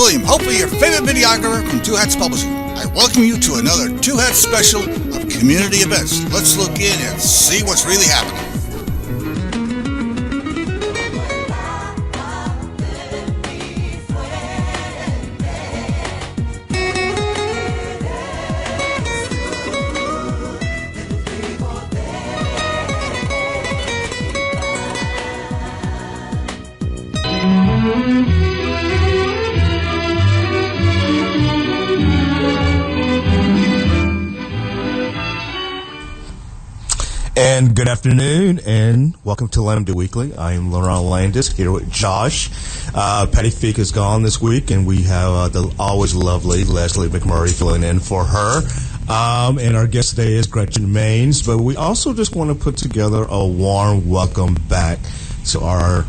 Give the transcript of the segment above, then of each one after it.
William, hopefully your favorite videographer from Two Hats Publishing. I welcome you to another Two Hats special of community events. Let's look in and see what's really happening. And good afternoon, and welcome to Lambda Weekly. I am Lerone Landis here with Josh. Patti Fink is gone this week, and we have the always lovely Leslie McMurry filling in for her. And our guest today is Gretchen Maines, but we also just want to put together a warm welcome back to our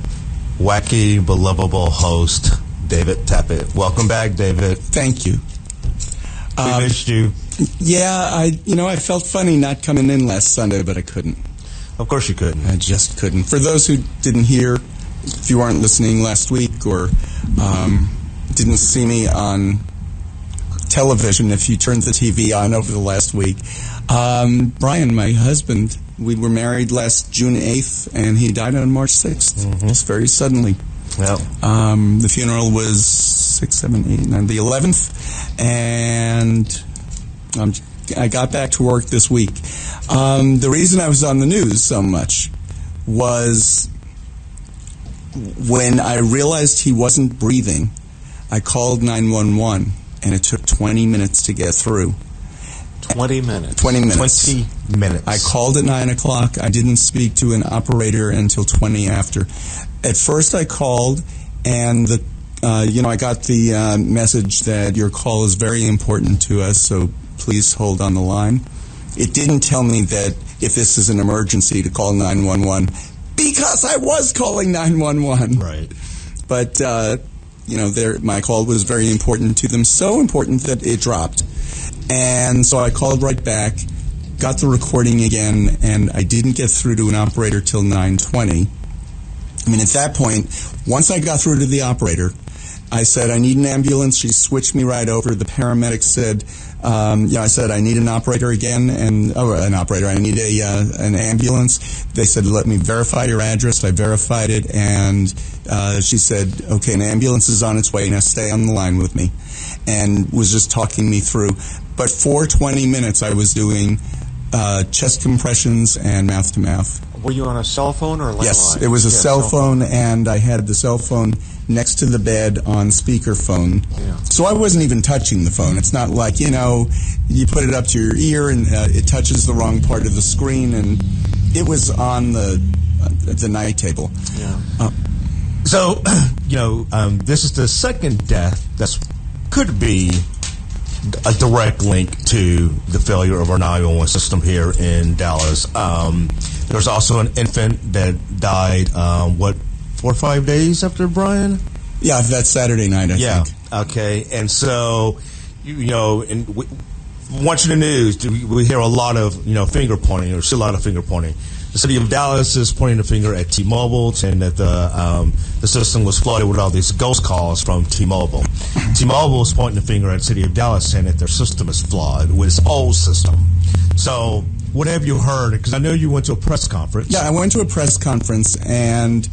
wacky, believable host, David Taffet. Welcome back, David. Thank you. We missed you. Yeah, I felt funny not coming in last Sunday, but I couldn't. Of course you couldn't. I just couldn't. For those who didn't hear, if you weren't listening last week or didn't see me on television, if you turned the TV on over the last week, Brian, my husband, we were married last June 8th, and he died on March 6th, just very suddenly. Well, the funeral was 6, 7, 8, 9, the 11th, and I got back to work this week. The reason I was on the news so much was when I realized he wasn't breathing, I called 911, and it took 20 minutes to get through. 20 minutes? 20 minutes. 20 minutes. I called at 9 o'clock. I didn't speak to an operator until 20 after. At first I called, and I got the message that your call is very important to us, so please hold on the line. It didn't tell me that if this is an emergency to call 911, because I was calling 911. Right. But, my call was very important to them, so important that it dropped. And so I called right back, got the recording again, and I didn't get through to an operator till 9:20. At that point, once I got through to the operator, I said, I need an ambulance. She switched me right over. The paramedic said, I said, I need an operator again, I need an ambulance. They said, let me verify your address. I verified it, and she said, okay, an ambulance is on its way. Now stay on the line with me, and was just talking me through. But for 20 minutes, I was doing chest compressions and mouth-to-mouth. Were you on a cell phone or a landline? Yes, it was a cell phone, and I had the cell phone next to the bed on speakerphone. Yeah. So I wasn't even touching the phone. It's not like, you put it up to your ear and it touches the wrong part of the screen, and it was on the night table. Yeah. So, this is the second death that could be a direct link to the failure of our 911 system here in Dallas. There's also an infant that died, 4 or 5 days after Brian? Yeah, that's Saturday night, I think. Okay. And so, watching the news, we hear a lot of, finger pointing, or see a lot of finger pointing. The city of Dallas is pointing the finger at T-Mobile, saying that the system was flooded with all these ghost calls from T-Mobile. T-Mobile is pointing the finger at the city of Dallas, saying that their system is flawed with its old system. So, what have you heard? Because I know you went to a press conference. Yeah, I went to a press conference, and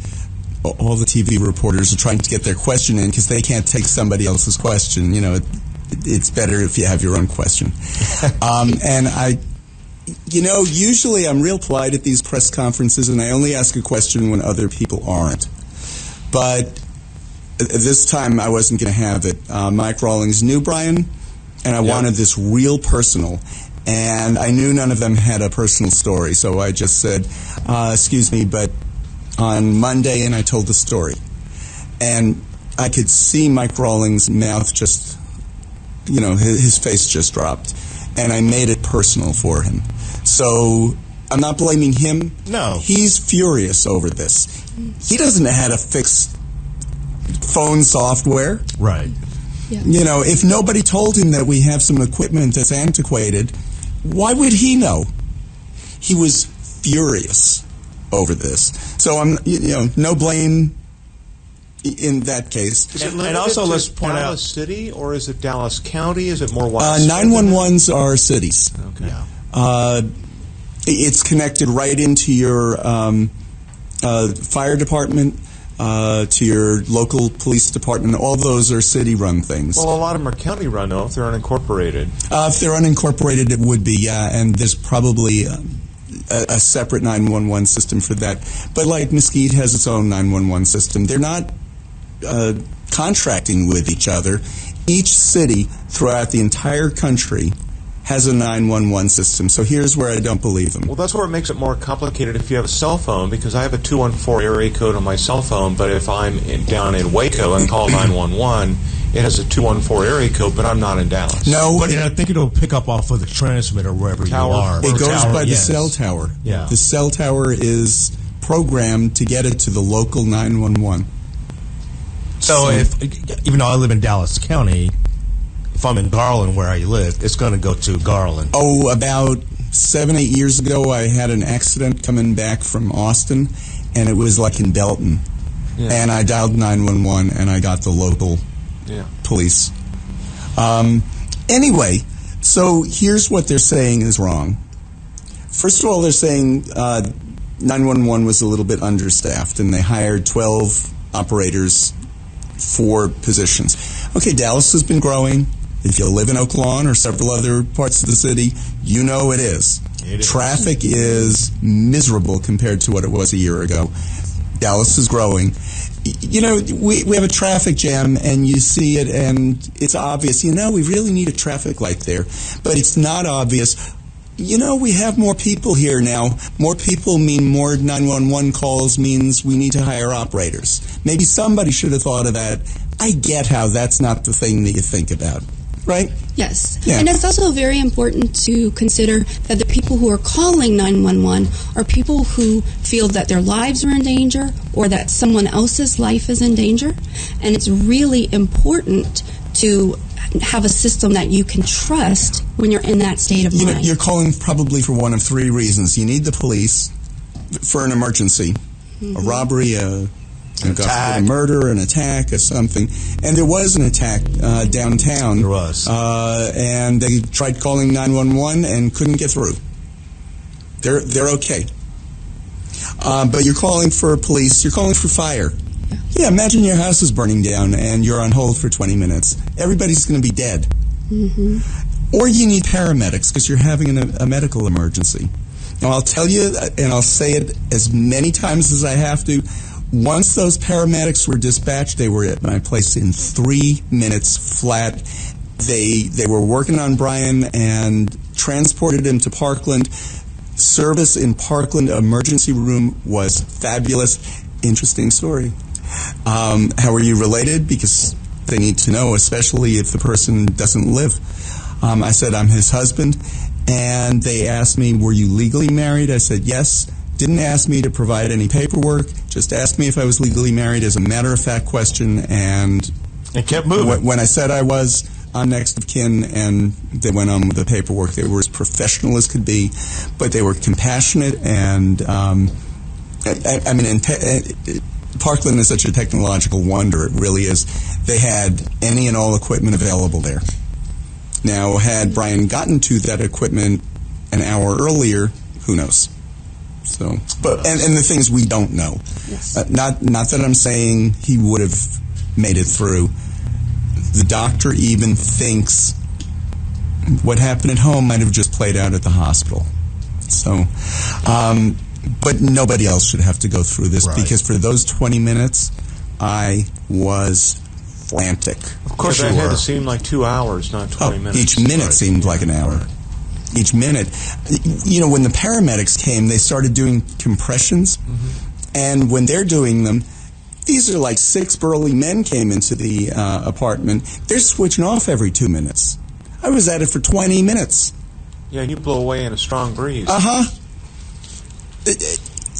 all the TV reporters are trying to get their question in because they can't take somebody else's question. It's better if you have your own question. And usually I'm real polite at these press conferences, and I only ask a question when other people aren't. But this time I wasn't going to have it. Mike Rawlings knew Brian, and I wanted this real personal. And I knew none of them had a personal story, so I just said, excuse me, but on Monday, and I told the story. And I could see Mike Rawlings' mouth just, his face just dropped. And I made it personal for him. So I'm not blaming him. No. He's furious over this. He doesn't know how to fix phone software. Right. Yeah. If nobody told him that we have some equipment that's antiquated, why would he know? He was furious over this. So I'm, no blame in that case. Is it And also, limited let's to point out- Dallas City, or is it Dallas County? Is it more widespread? 911s are cities. Okay. It's connected right into your fire department, to your local police department. All those are city-run things. Well, a lot of them are county-run, though, if they're unincorporated. If they're unincorporated, it would be, yeah, and there's probably a separate 911 system for that. But like Mesquite has its own 911 system. They're not contracting with each other. Each city throughout the entire country has a 911 system. So here's where I don't believe them. Well, that's where it makes it more complicated if you have a cell phone, because I have a 214 area code on my cell phone, but if I'm down in Waco and call 911, it has a 214 area code, but I'm not in Dallas. No, But I think it'll pick up off of the transmitter wherever Tower. you are. it goes Tower, by the yes. cell tower. Yeah. The cell tower is programmed to get it to the local 911. So even though I live in Dallas County, if I'm in Garland where I live, it's going to go to Garland. Oh, about 7-8 years ago, I had an accident coming back from Austin, and it was like in Belton. Yeah. And I dialed 911, and I got the local police. Anyway, so here's what they're saying is wrong. First of all, they're saying 911 was a little bit understaffed, and they hired 12 operators for positions. Okay, Dallas has been growing. If you live in Oak Lawn or several other parts of the city, you know it is. Traffic is miserable compared to what it was a year ago. Dallas is growing. You know, we have a traffic jam, and you see it, and it's obvious. You know, we really need a traffic light there. But it's not obvious. You know, we have more people here now. More people mean more 911 calls means we need to hire operators. Maybe somebody should have thought of that. I get how that's not the thing that you think about. Right? Yes. Yeah. And it's also very important to consider that the people who are calling 911 are people who feel that their lives are in danger or that someone else's life is in danger. And it's really important to have a system that you can trust when you're in that state of mind. You're calling probably for one of three reasons. You need the police for an emergency, a robbery, a murder, an attack, or something. And there was an attack downtown. There was. And they tried calling 911 and couldn't get through. They're okay. But you're calling for police. You're calling for fire. Yeah, imagine your house is burning down and you're on hold for 20 minutes. Everybody's going to be dead. Mm-hmm. Or you need paramedics because you're having a medical emergency. Now, I'll tell you, and I'll say it as many times as I have to, once those paramedics were dispatched, they were at my place in 3 minutes flat. They were working on Brian and transported him to Parkland. Service in Parkland emergency room was fabulous. Interesting story. How are you related? Because they need to know, especially if the person doesn't live. I said, I'm his husband. And they asked me, were you legally married? I said, yes. Didn't ask me to provide any paperwork. Just asked me if I was legally married as a matter-of-fact question. And kept moving. When I said I was, I'm next of kin, and they went on with the paperwork. They were as professional as could be, but they were compassionate. And I mean, Parkland is such a technological wonder. It really is. They had any and all equipment available there. Now, had Brian gotten to that equipment an hour earlier, who knows? So, but and the things we don't know. Yes. Not that I'm saying he would have made it through. The doctor even thinks what happened at home might have just played out at the hospital. So, but nobody else should have to go through this because for those 20 minutes, I was frantic. Of course, that had to seem like 2 hours, not 20 minutes. Each minute seemed like an hour. Each minute. You know, when the paramedics came, they started doing compressions. Mm-hmm. And when they're doing them, these are like 6 burly men came into the apartment. They're switching off every 2 minutes. I was at it for 20 minutes. Yeah, and you blow away in a strong breeze. Uh-huh.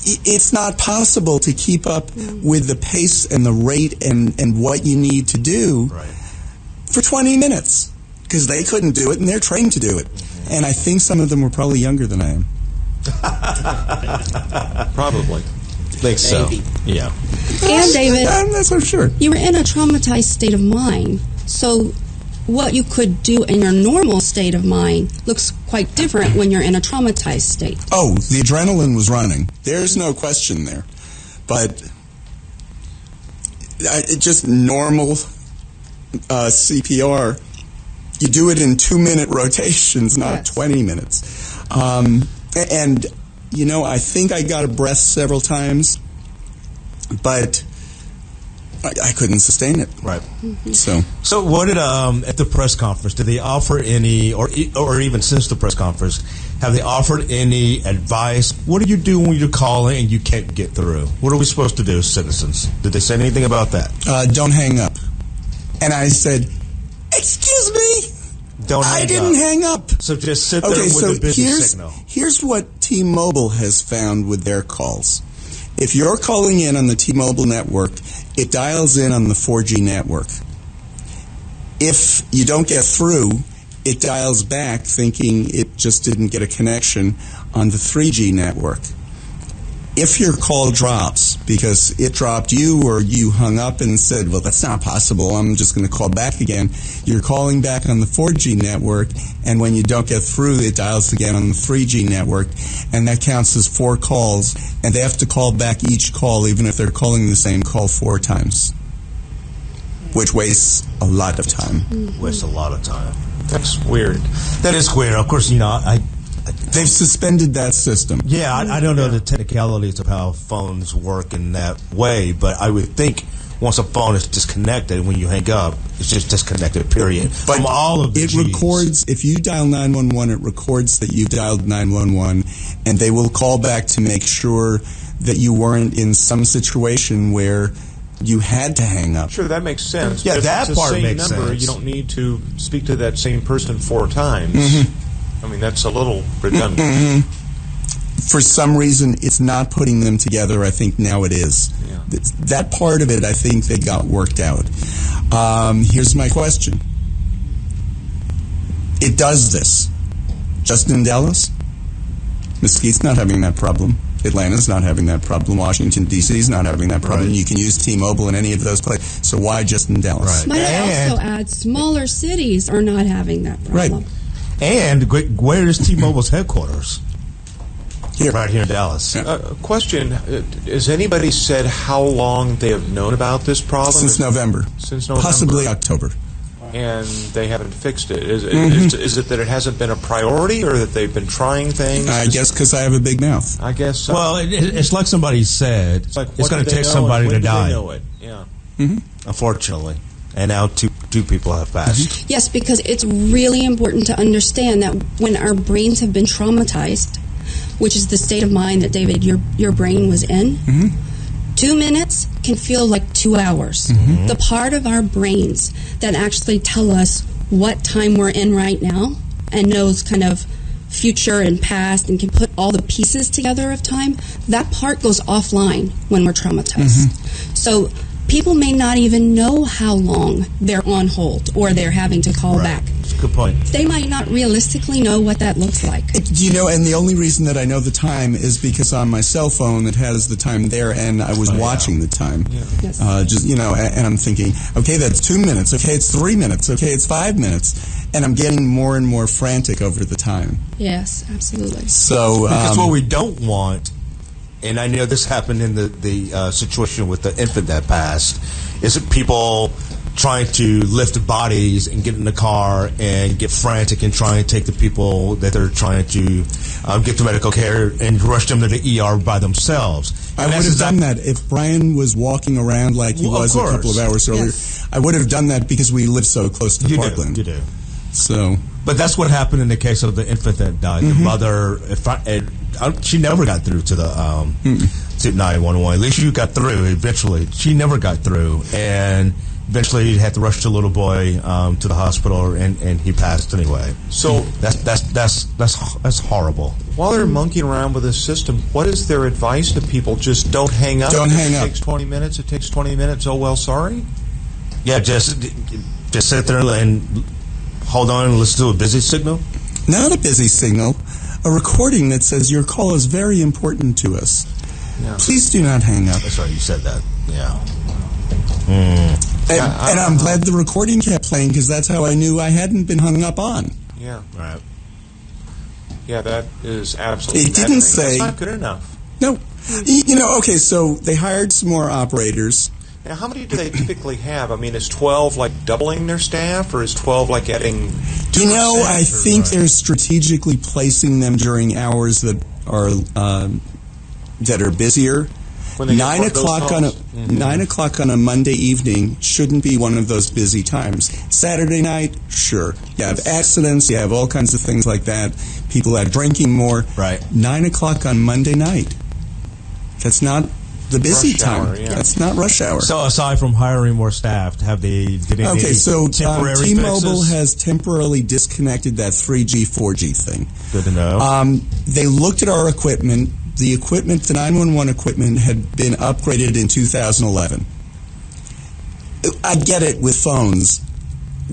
It's not possible to keep up with the pace and the rate and what you need to do for 20 minutes. Because they couldn't do it, and they're trained to do it. And I think some of them were probably younger than I am. Probably. think so. Maybe. Yeah. And David, That's I'm sure. you were in a traumatized state of mind. So what you could do in your normal state of mind looks quite different when you're in a traumatized state. Oh, the adrenaline was running. There's no question there. But just normal CPR, you do it in 2-minute rotations, not Yes. 20 minutes. And, I think I got a breath several times, but I couldn't sustain it. Right. So what did at the press conference, did they offer any, or even since the press conference, have they offered any advice? What do you do when you call in and you can't get through? What are we supposed to do as citizens? Did they say anything about that? don't hang up. And I said, excuse me? Don't hang I didn't up. hang up. So just sit there with a busy signal. Here's what T-Mobile has found with their calls. If you're calling in on the T-Mobile network, it dials in on the 4G network. If you don't get through, it dials back thinking it just didn't get a connection on the 3G network. If your call drops because it dropped you or you hung up and said, well, that's not possible, I'm just going to call back again, you're calling back on the 4G network, and when you don't get through, it dials again on the 3G network, and that counts as 4 calls, and they have to call back each call even if they're calling the same call 4 times, which wastes a lot of time. Wastes a lot of time. That's weird. That is weird. Of course, They've suspended that system. Yeah, I don't know the technicalities of how phones work in that way, but I would think once a phone is disconnected, when you hang up, it's just disconnected, period. But from all of the it Gs. records, if you dial 911, it records that you dialed 911, and they will call back to make sure that you weren't in some situation where you had to hang up. Sure, that makes sense. Yeah, But if that it's the part same makes number, sense. You don't need to speak to that same person 4 times. I mean, that's a little redundant. For some reason, it's not putting them together. I think now it is. Yeah. That part of it, I think they got worked out. Here's my question. It does this. Just in Dallas? Mesquite's not having that problem. Atlanta's not having that problem. Washington, D.C.'s not having that problem. Right. You can use T-Mobile in any of those places. So why just in Dallas? Right. Might I And- also add, smaller cities are not having that problem. Right. And where is T-Mobile's headquarters? Here. Right here in Dallas. Question, has anybody said how long they have known about this problem? Since November. Since November. Possibly October. And they haven't fixed it. Is it that it hasn't been a priority, or that they've been trying things? I guess because I have a big mouth. I guess so. Well, it's like somebody said, It's like, it's what going do to they take know somebody and to when do they die, know it? Yeah. unfortunately. And now two people have passed. Yes, because it's really important to understand that when our brains have been traumatized, which is the state of mind that, David, your brain was in, 2 minutes can feel like 2 hours. The part of our brains that actually tell us what time we're in right now and knows kind of future and past and can put all the pieces together of time, that part goes offline when we're traumatized. So people may not even know how long they're on hold or they're having to call back. That's a good point. They might not realistically know what that looks like. And the only reason that I know the time is because on my cell phone it has the time there, and I was watching the time. Yes. And I'm thinking, okay, that's 2 minutes. Okay, it's 3 minutes. Okay, it's 5 minutes, and I'm getting more and more frantic over the time. Yes, absolutely. So Because what we don't want, and I know this happened in the situation with the infant that passed, is that people trying to lift the bodies and get in the car and get frantic and try and take the people that they're trying to get to medical care and rush them to the ER by themselves. I would have done that if Brian was walking around like he was a couple of hours earlier. Yes. I would have done that because we live so close to Parkland. You do. So, But that's what happened in the case of the infant that died. The mother, she never got through to the to 911. At least you got through eventually. She never got through, and eventually had to rush the little boy to the hospital, and he passed anyway. So That's horrible. while they're monkeying around with this system, what is their advice to people? Just don't hang up. Don't hang It up. takes 20 minutes. It takes 20 minutes. Oh, well, sorry. Yeah, just sit there and hold on and listen to a busy signal. not a busy signal, a recording that says your call is very important to us. Please do not hang up. That's right, you said that. Yeah. And I'm glad the recording kept playing, because that's how I knew I hadn't been hung up on. Yeah. Right. Yeah, that is absolutely. It didn't say. That's not good enough. No. Okay, so they hired some more operators. Now, how many do they typically have? I mean, is 12 like doubling their staff, or is 12 like adding? I think they're strategically placing them during hours that are busier. 9 o'clock on 9 o'clock on a Monday evening shouldn't be one of those busy times. Saturday night, sure. You have accidents, you have all kinds of things like that. People are drinking more. Right. 9 o'clock on Monday night. That's not the busy time. Hour, yeah. That's not rush hour. So aside from hiring more staff, did they Okay, so temporary T-Mobile fixes? has temporarily disconnected that 3G, 4G thing. Good to know. They looked at our equipment. The 911 equipment had been upgraded in 2011. I get it with phones,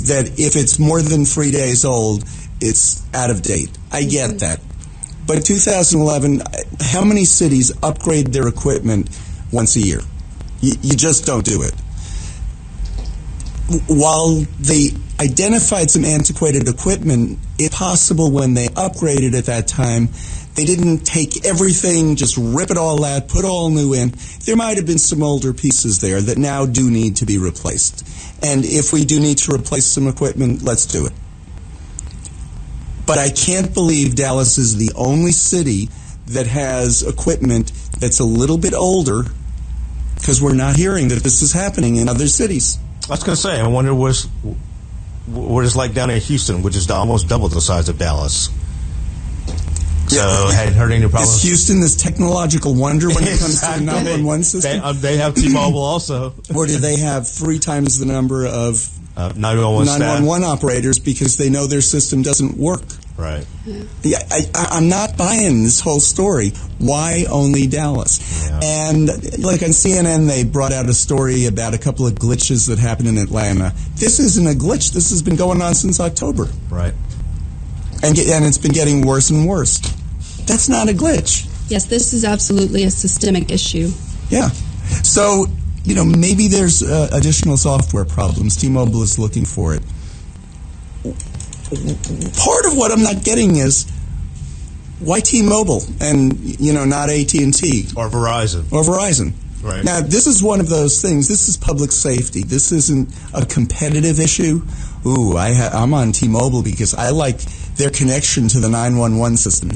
that if it's more than 3 days old, it's out of date. I get that. But 2011, how many cities upgrade their equipment once a year? You just don't do it. While they identified some antiquated equipment, it's possible when they upgraded at that time, they didn't take everything, just rip it all out, put all new in. There might have been some older pieces there that now do need to be replaced. And if we do need to replace some equipment, let's do it. But I can't believe Dallas is the only city that has equipment that's a little bit older, because we're not hearing that this is happening in other cities. I was going to say, I wonder what it's like down in Houston, which is almost double the size of Dallas. So, hadn't heard any problems. Is Houston this technological wonder when it comes to the 911 system? They have T-Mobile also. Or do they have 3 times the number of 911 operators because they know their system doesn't work? Right. Yeah, I'm not buying this whole story. Why only Dallas? Yeah. And like on CNN, they brought out a story about a couple of glitches that happened in Atlanta. This isn't a glitch. This has been going on since October. Right. And it's been getting worse and worse. That's not a glitch. Yes, this is absolutely a systemic issue. Yeah. So, maybe there's additional software problems. T-Mobile is looking for it. Part of what I'm not getting is why T-Mobile and, not AT&T? Or Verizon. Right. Now, this is one of those things. This is public safety. This isn't a competitive issue. Ooh, I'm on T-Mobile because I like their connection to the 911 system.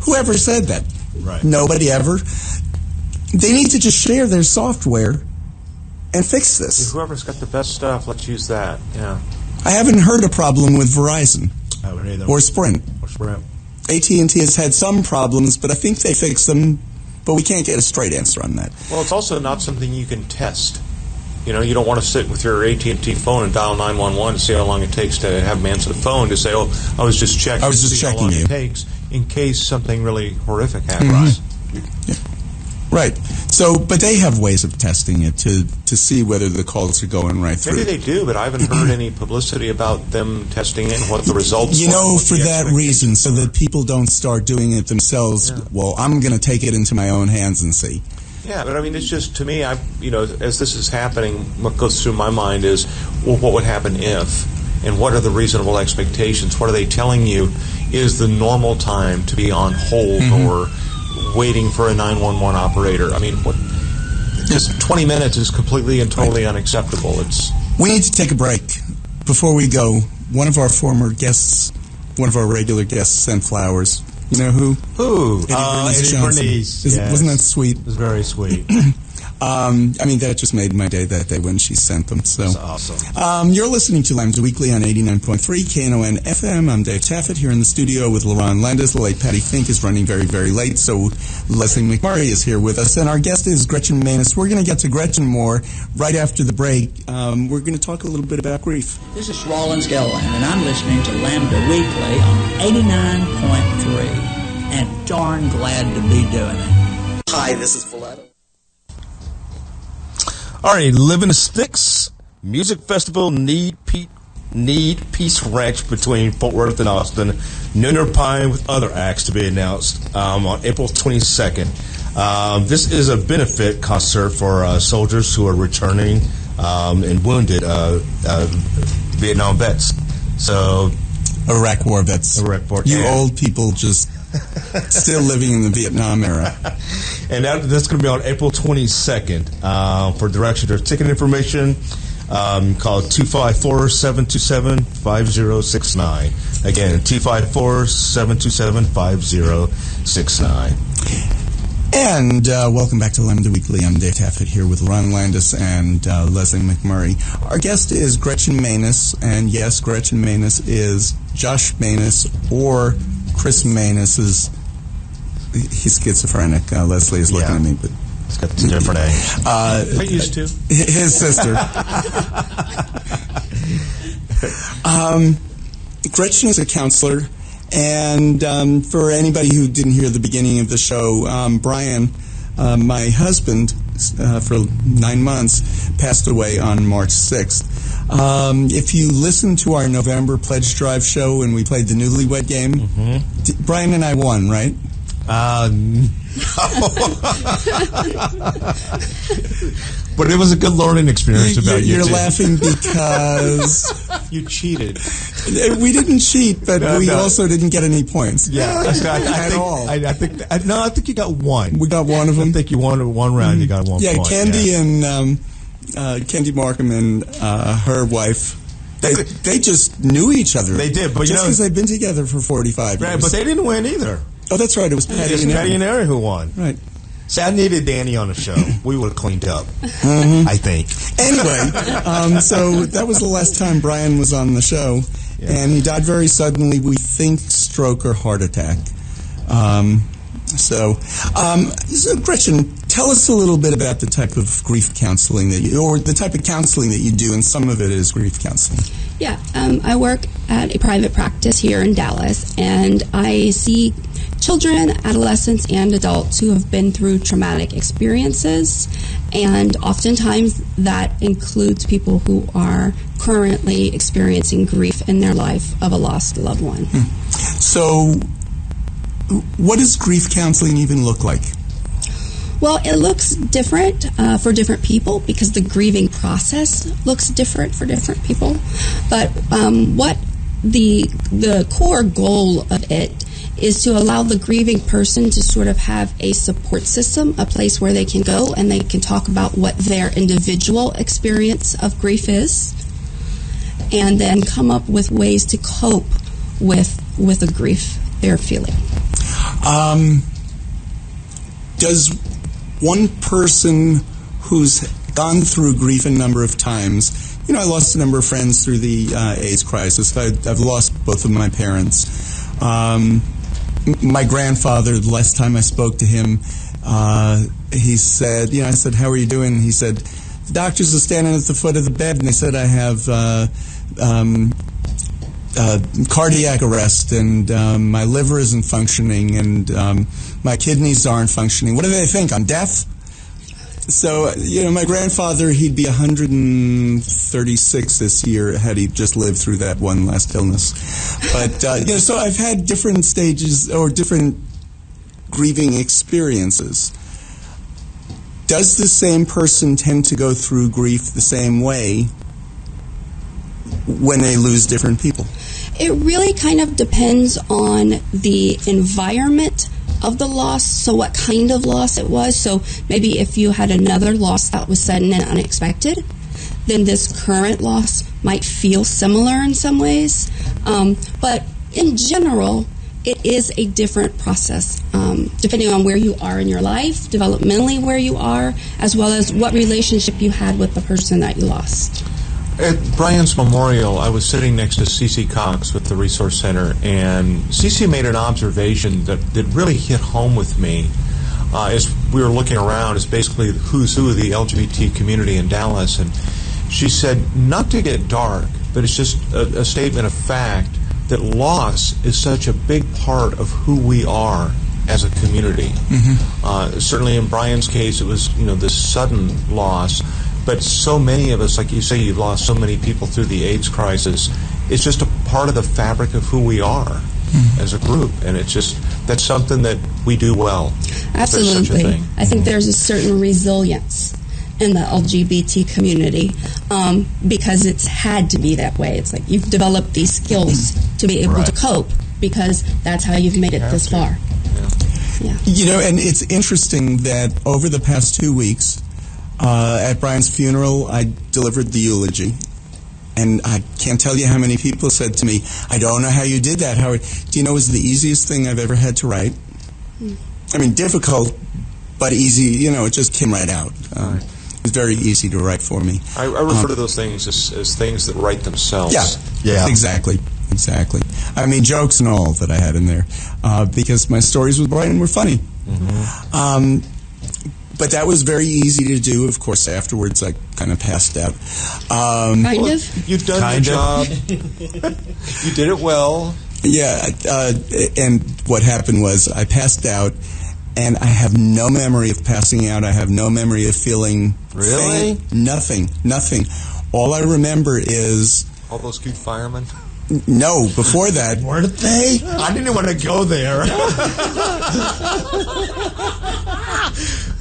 Whoever said that? Right. Nobody ever. They need to just share their software and fix this. Whoever's got the best stuff, let's use that. Yeah. I haven't heard a problem with Verizon Or Sprint. AT&T has had some problems, but I think they fixed them. But we can't get a straight answer on that. Well, it's also not something you can test. You don't want to sit with your AT&T phone and dial 911 and see how long it takes to have them answer the phone to say, "Oh, I was just checking." How long it takes in case something really horrific happens. Mm-hmm. Yeah. Right. So, but they have ways of testing it to see whether the calls are going right through. Maybe they do, but I haven't heard any publicity about them testing it and what the results are. For that reason, so that people don't start doing it themselves. Yeah. Well, I'm going to take it into my own hands and see. Yeah, but I mean, it's just, to me, as this is happening, what goes through my mind is, well, what would happen if? And what are the reasonable expectations? What are they telling you is the normal time to be on hold or waiting for a 911 operator? I mean, just 20 minutes is completely and totally unacceptable. We need to take a break. Before we go, one of our former guests, one of our regular guests, sent flowers. You know who? Eddie Bernice. Yes. Wasn't that sweet? It was very sweet. That just made my day that day when she sent them. So that's awesome. You're listening to Lambda Weekly on 89.3 Knon FM. I'm Dave Taffet here in the studio with Lerone Landis. The late Patti Fink is running very, very late, so Leslie McMurry is here with us. And our guest is Gretchen Manus. We're going to get to Gretchen more right after the break. We're going to talk a little bit about grief. This is Rollins Gelland, and I'm listening to Lambda Weekly on 89.3. And darn glad to be doing it. Hi, this is Valletta. All right, Living the Sticks Music Festival Need Peace Ranch between Fort Worth and Austin. Nooner Pine with other acts to be announced on April 22nd. This is a benefit concert for soldiers who are returning and wounded Vietnam vets. So, Iraq War vets. You old people just still living in the Vietnam era. And that's going to be on April 22nd. For direction or ticket information, call 254-727-5069. Again, 254-727-5069. And welcome back to Lambda Weekly. I'm Dave Taffet here with Lerone Landis and Leslie McMurry. Our guest is Gretchen Manus, and yes, Gretchen Manus is Josh Manus or Chris Manus's. He's schizophrenic. Leslie is looking at me, but it's got two different names. I used to. His sister. Gretchen is a counselor. And for anybody who didn't hear the beginning of the show, Brian, my husband, for 9 months, passed away on March 6th. If you listen to our November Pledge Drive show when we played the Newlywed Game, Brian and I won, right? But it was a good learning experience about you. You're laughing because you cheated. We didn't cheat, but we also didn't get any points. Yeah, at all. I think you got one. We got one of them. I think you won one round. You got 1 point. Yeah, Candy and Candy Markham and her wife. They just knew each other. They did, but just because they've been together for 45 years. Right, but they didn't win either. Oh, that's right. It was Patti and Aaron who won. Right. See, I needed Danny on the show. We would have cleaned up, I think. Anyway, so that was the last time Brian was on the show, and he died very suddenly. We think stroke or heart attack. So, Gretchen, tell us a little bit about the type of grief counseling or the type of counseling that you do, and some of it is grief counseling. Yeah, I work at a private practice here in Dallas, and I see children, adolescents, and adults who have been through traumatic experiences, and oftentimes that includes people who are currently experiencing grief in their life of a lost loved one. So, what does grief counseling even look like? Well, it looks different for different people because the grieving process looks different for different people. But what the core goal of it is to allow the grieving person to sort of have a support system, a place where they can go and they can talk about what their individual experience of grief is, and then come up with ways to cope with the grief they're feeling. Does one person who's gone through grief a number of times, I lost a number of friends through the AIDS crisis. I've lost both of my parents. My grandfather, the last time I spoke to him, he said, I said, how are you doing? He said, the doctors are standing at the foot of the bed, and they said I have cardiac arrest, and my liver isn't functioning, and my kidneys aren't functioning. What do they think? I'm deaf? So, my grandfather, he'd be 136 this year had he just lived through that one last illness. But, so I've had different stages or different grieving experiences. Does the same person tend to go through grief the same way when they lose different people? It really kind of depends on the environment of the loss, so what kind of loss it was. So maybe if you had another loss that was sudden and unexpected, then this current loss might feel similar in some ways. But in general, it is a different process, depending on where you are in your life, developmentally where you are, as well as what relationship you had with the person that you lost. At Brian's memorial, I was sitting next to Cece Cox with the Resource Center, and Cece made an observation that really hit home with me as we were looking around. It's basically who's who of the LGBT community in Dallas, and she said, not to get dark, but it's just a statement of fact that loss is such a big part of who we are as a community. Mm-hmm. Certainly in Brian's case, it was this sudden loss. But so many of us, like you say, you've lost so many people through the AIDS crisis. It's just a part of the fabric of who we are. as a group, and it's just that's something that we do well. Absolutely. There's such a thing. I think there's a certain resilience in the LGBT community because it's had to be that way. It's like you've developed these skills to be able to cope because that's how you've made it this far. Yeah. You know, and it's interesting that over the past 2 weeks, at Brian's funeral, I delivered the eulogy. And I can't tell you how many people said to me, I don't know how you did that, Howard. Do you know it was the easiest thing I've ever had to write? I mean, difficult, but easy. You know, it just came right out. It was very easy to write for me. I refer to those things as things that write themselves. Yeah, exactly. I mean, jokes and all that I had in there, because my stories with Brian were funny. But that was very easy to do. Of course, afterwards I kind of passed out. Kind of? You've done your job. You did it well. Yeah, and what happened was I passed out, and I have no memory of passing out. I have no memory of feeling Really? Nothing. All I remember is... All those cute firemen? No, before that... Were they? I didn't want to go there.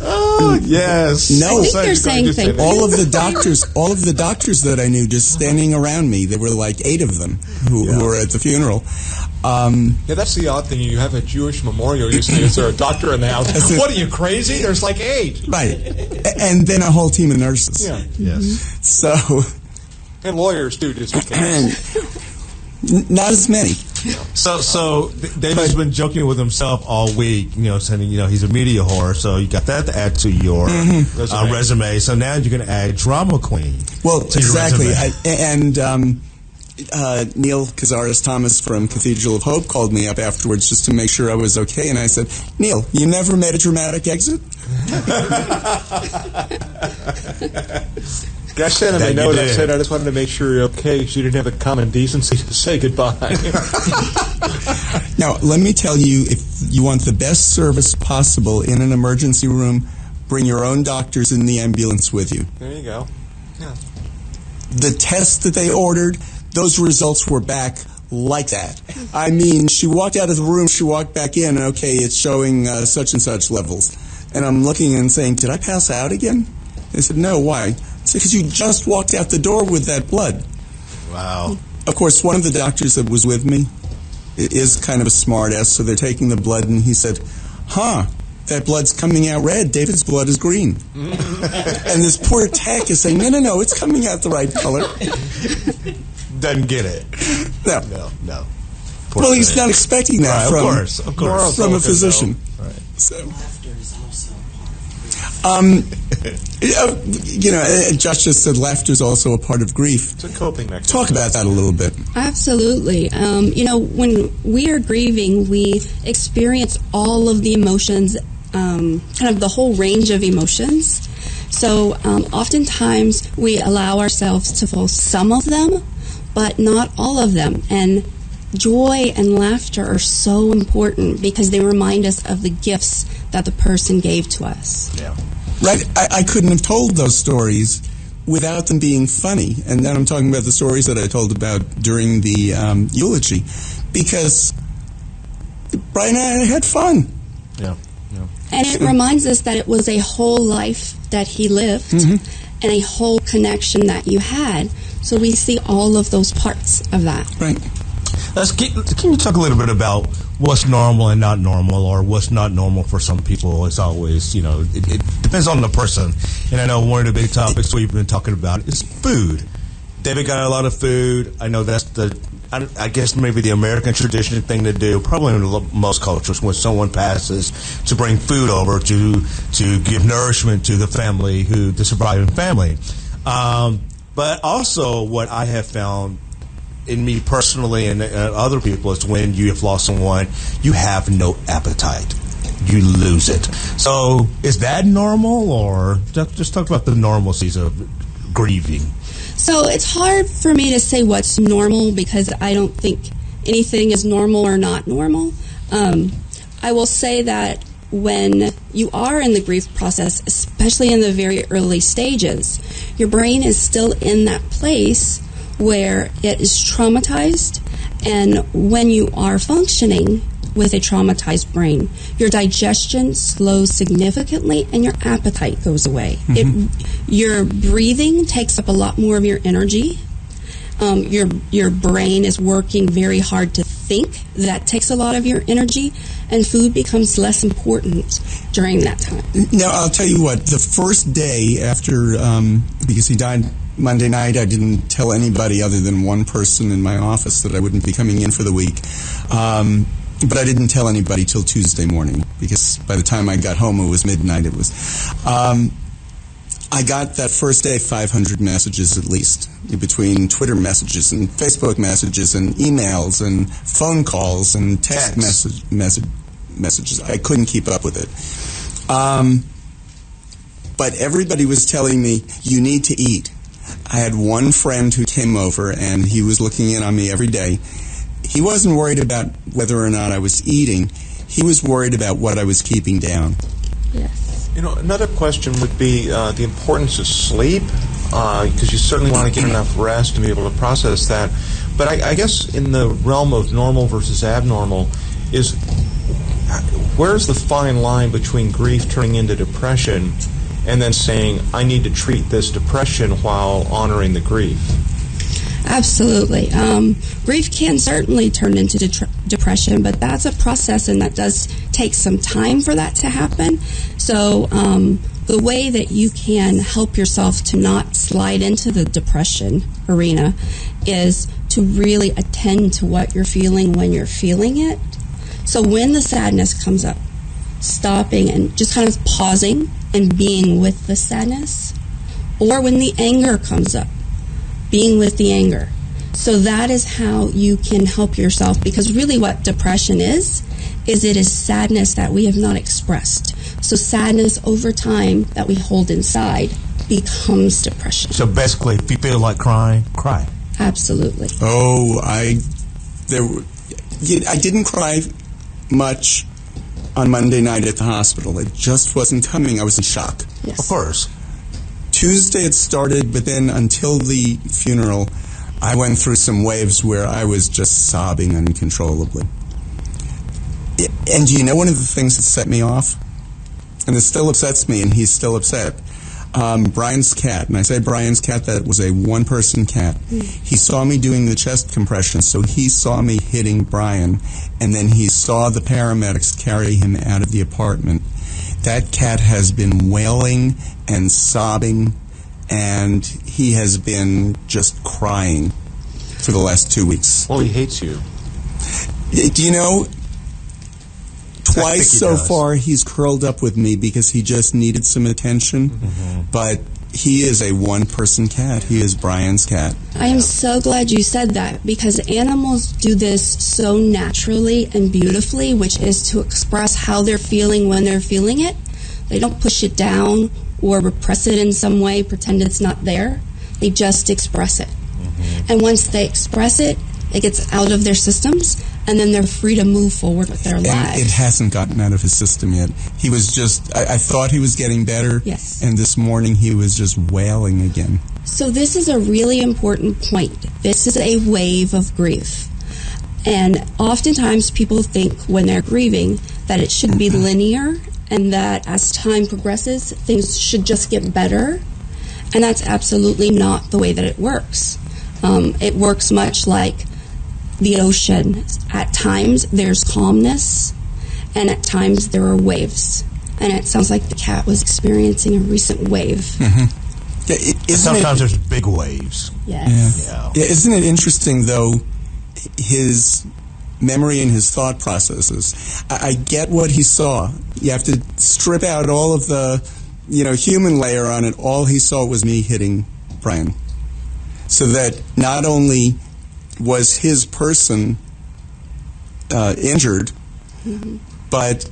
Oh, yes. No. I think they're saying thank you. All of the doctors that I knew just standing around me, there were like 8 of them who were at the funeral. Yeah, that's the odd thing. You have a Jewish memorial. You say, is there a doctor in the house? What, are you crazy? There's like 8. Right. And then a whole team of nurses. Yeah. Yes. So... And lawyers, too, just in case. Not as many. So David's been joking with himself all week, saying, he's a media whore, so you got that to add to your resume. So now you're going to add drama queen. Well, to exactly. Your resume. Neil Cazares Thomas from Cathedral of Hope called me up afterwards just to make sure I was okay, and I said, Neil, you never made a dramatic exit? I sent him a note. I said, I just wanted to make sure you're okay because you didn't have the common decency to say goodbye. Now, let me tell you, if you want the best service possible in an emergency room, bring your own doctors in the ambulance with you. There you go. Yeah. The tests that they ordered, those results were back like that. I mean, she walked out of the room, she walked back in, and okay, it's showing such and such levels. And I'm looking and saying, did I pass out again? They said, no, why? I said, because you just walked out the door with that blood. Wow. Of course, one of the doctors that was with me is kind of a smart-ass, so they're taking the blood, and he said, that blood's coming out red. David's blood is green. And this poor tech is saying, no, it's coming out the right color. Doesn't get it. No. Well, he's not expecting that of course. From a physician. Right. So. Josh just said laughter is also a part of grief. It's a coping mechanism. Talk about that a little bit. Absolutely. When we are grieving, we experience all of the emotions, kind of the whole range of emotions. So oftentimes we allow ourselves to feel some of them, but not all of them. And joy and laughter are so important because they remind us of the gifts that the person gave to us. Yeah. Right. I couldn't have told those stories without them being funny. And then I'm talking about the stories that I told about during the eulogy. Because Brian and I had fun. Yeah. And it reminds us that it was a whole life that he lived and a whole connection that you had. So we see all of those parts of that. Right. Can you talk a little bit about what's normal and not normal, or what's not normal for some people? It's always, it depends on the person. And I know one of the big topics we've been talking about is food. David got a lot of food. I know that's I guess maybe the American tradition thing to do, probably in most cultures, when someone passes, to bring food over to give nourishment to the family, the surviving family. But also what I have found in me personally and other people is when you have lost someone, you have no appetite. You lose it. So is that normal, or just talk about the normalcies of grieving? So it's hard for me to say what's normal because I don't think anything is normal or not normal. I will say that when you are in the grief process, especially in the very early stages, your brain is still in that place where it is traumatized And when you are functioning with a traumatized brain, your digestion slows significantly and your appetite goes away. Your breathing takes up a lot more of your energy. Your brain is working very hard to think. That takes a lot of your energy, and food becomes less important during that time. Now, I'll tell you what, the first day after, because he died Monday night, I didn't tell anybody other than one person in my office that I wouldn't be coming in for the week. But I didn't tell anybody till Tuesday morning, because by the time I got home, it was midnight. I got that first day 500 messages at least, between Twitter messages and Facebook messages and emails and phone calls and text messages. I couldn't keep up with it. But everybody was telling me, you need to eat. I had one friend who came over, and he was looking in on me every day. He wasn't worried about whether or not I was eating. He was worried about what I was keeping down. Yes. You know, another question would be the importance of sleep, because you certainly want to get enough rest to be able to process that. But I guess in the realm of normal versus abnormal, where's the fine line between grief turning into depression and then saying, I need to treat this depression while honoring the grief? Absolutely. Grief can certainly turn into depression, but that's a process, and that does take some time for that to happen. So the way that you can help yourself to not slide into the depression arena is to really attend to what you're feeling when you're feeling it. So when the sadness comes up, stopping and just kind of pausing and being with the sadness, or when the anger comes up, being with the anger. So that is how you can help yourself, because really what depression is it is sadness that we have not expressed. So sadness over time that we hold inside becomes depression. So basically, if you feel like crying, cry. Absolutely. Oh, I didn't cry much on Monday night at the hospital. It just wasn't coming. I was in shock. Yes. Of course. Tuesday it started, but then until the funeral, I went through some waves where I was just sobbing uncontrollably. And do you know one of the things that set me off? And it still upsets me, and he's still upset. Brian's cat, and I say Brian's cat, that was a one-person cat. He saw me doing the chest compression, so he saw me hitting Brian, and then he saw the paramedics carry him out of the apartment. That cat has been wailing and sobbing, and he has been just crying for the last 2 weeks. Well, he hates you. Do you know, twice so does. far he's curled up with me because he just needed some attention, but he is a one-person cat. He is Brian's cat. I am so glad you said that, because animals do this so naturally and beautifully, which is to express how they're feeling when they're feeling it. They don't push it down or repress it in some way, pretend it's not there. They just express it. And once they express it, it gets out of their systems, and then they're free to move forward with their lives. And it hasn't gotten out of his system yet. He was just, I thought he was getting better. Yes. And this morning he was just wailing again. So this is a really important point. This is a wave of grief. And oftentimes people think when they're grieving that it should be linear, and that as time progresses, things should just get better. And that's absolutely not the way that it works. It works much like the ocean. At times there's calmness, and at times there are waves. And it sounds like the cat was experiencing a recent wave. Sometimes there's big waves. Yes. Yeah, isn't it interesting, though, his memory and his thought processes? I get what he saw. You have to strip out all of the, human layer on it. All he saw was me hitting Brian. So that not only was his person injured, but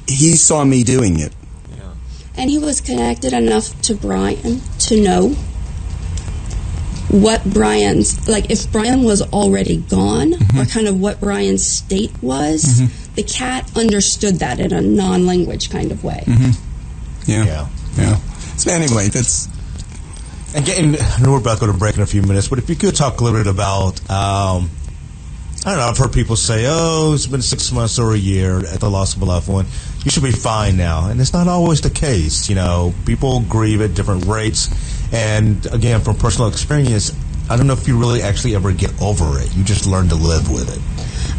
he saw me doing it. Yeah. And he was connected enough to Brian to know what Brian's, like if Brian was already gone, or kind of what Brian's state was, the cat understood that in a non-language kind of way. Yeah. So anyway, that's... And I know we're about to go to break in a few minutes, but if you could talk a little bit about I don't know, I've heard people say, oh, it's been 6 months or a year at the loss of a loved one. You should be fine now. And it's not always the case. You know, people grieve at different rates. And again, from personal experience, I don't know if you really actually ever get over it. You just learn to live with it.